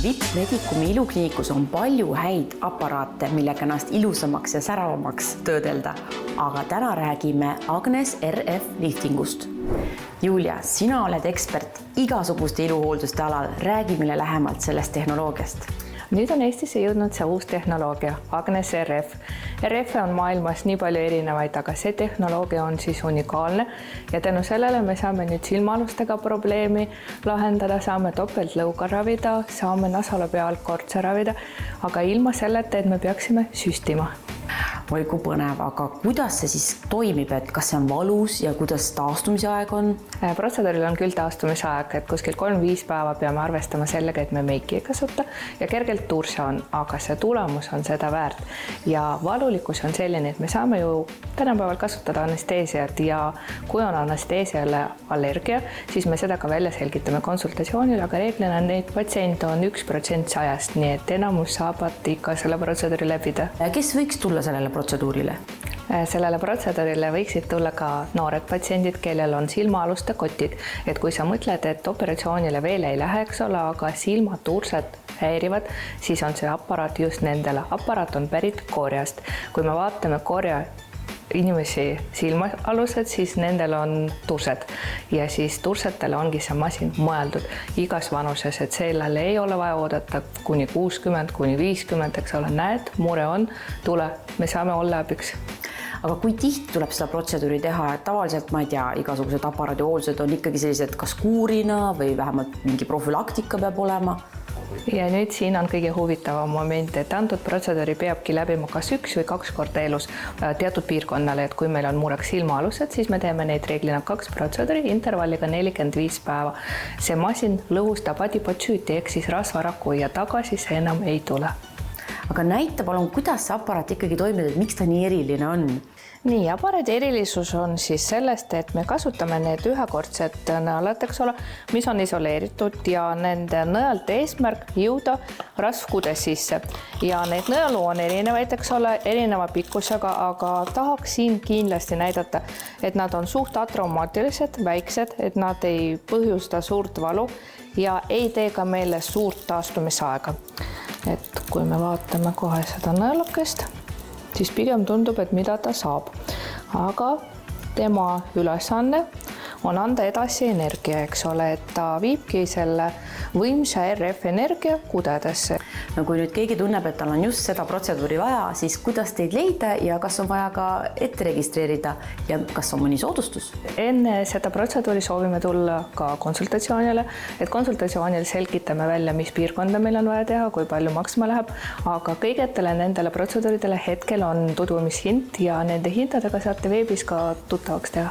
VIP Medicumi ilukliinikus on palju häid aparaate, millega ennast ilusamaks ja säravamaks töödelda. Aga täna räägime Agnes RF liftingust. Julia, sina oled ekspert igasuguste iluhoolduste alal. Räägi meile lähemalt sellest tehnoloogiast. Nüüd on Eestisse jõudnud see uus tehnoloogia, Agnes RF. RF on maailmas nii palju erinevaid, aga see tehnoloogia on siis unikaalne ja tänu sellele me saame nüüd silmaalustega probleemi lahendada, saame topeltlõuga ravida, saame nasala peal kortse ravida, aga ilma selleta, et me peaksime süstima. Oi kui põnev, aga kuidas see siis toimib, et kas see on valus ja kuidas taastumise aeg on? Protseduuril on küll taastumise aeg, et kuskil 3-5 päeva peame arvestama sellega, et me meiki ei kasuta ja kergelt turse on, aga see tulemus on seda väärt. Ja valulikkus on selline, et me saame ju tänapäeval kasutada anesteesiat ja kui on anesteesiale allergia, siis me seda ka välja selgitame konsultatsioonil, aga reeglina neid patsiente on 1% 100, nii et enamus saavad ikka selle protseduuri läbida. Kes võiks tulla sellele protseduurile? Sellele protseduurile võiksid tulla ka noored patsiendid, kellel on silmaaluste kotid. Et kui sa mõtled, et operatsioonile veel ei lähe, eks ole, aga silmatursed häirivad, siis on see aparaat just nendele. Aparaat on pärit Koreast. Kui me vaatame Korea inimesi silmaalused, siis nendel on tursed ja siis tursetele ongi see masin mõeldud igas vanuses, et sellele ei ole vaja oodata kuni 60, kuni 50, eks ole, näed, mure on, tule, me saame olla abiks. Aga kui tihti tuleb seda protseduuri teha, et tavaliselt, ma ei tea, igasugused aparaadihooldused on ikkagi sellised kas kuurina või vähemalt mingi profülaktika peab olema? Ja nüüd siin on kõige huvitavam moment, et antud protseduuri peabki läbima kas 1 või 2 korda elus teatud piirkonnale, et kui meil on mureks silmaalused, siis me teeme neid reeglina 2 protseduuri intervalliga 45 päeva. See masin lõhustab adipotsüüti ehk siis rasvaraku ja tagasi see enam ei tule. Aga näita palun, kuidas see aparaat ikkagi toimib, et miks ta nii eriline on? Nii, aparaadi erilisus on siis sellest, et me kasutame need ühekordsed nõelad, eks ole, mis on isoleeritud ja nende nõelte eesmärk jõuda rasvkude sisse. Ja need nõelu on erinevaid, eks ole, erineva pikkusega, aga tahaks siin kindlasti näidata, et nad on suht atraumaatilised, väiksed, et nad ei põhjusta suurt valu ja ei tee ka meile suurt taastumisaega. Et kui me vaatame kohe seda nõelakest, siis pigem tundub, et mida ta saab. Aga tema ülesanne on anda edasi energia, eks ole, et ta viibki selle võimsa RF energia kudedesse. No kui nüüd keegi tunneb, et tal on just seda protseduuri vaja, siis kuidas teid leida ja kas on vaja ka ette registreerida ja kas on mõni soodustus? Enne seda protseduuri soovime tulla ka konsultatsioonile, et konsultatsioonil selgitame välja, mis piirkonda meil on vaja teha, kui palju maksma läheb, aga kõigetele nendele protseduuridele hetkel on tutvumishind ja nende hindadega saate veebis ka tuttavaks teha.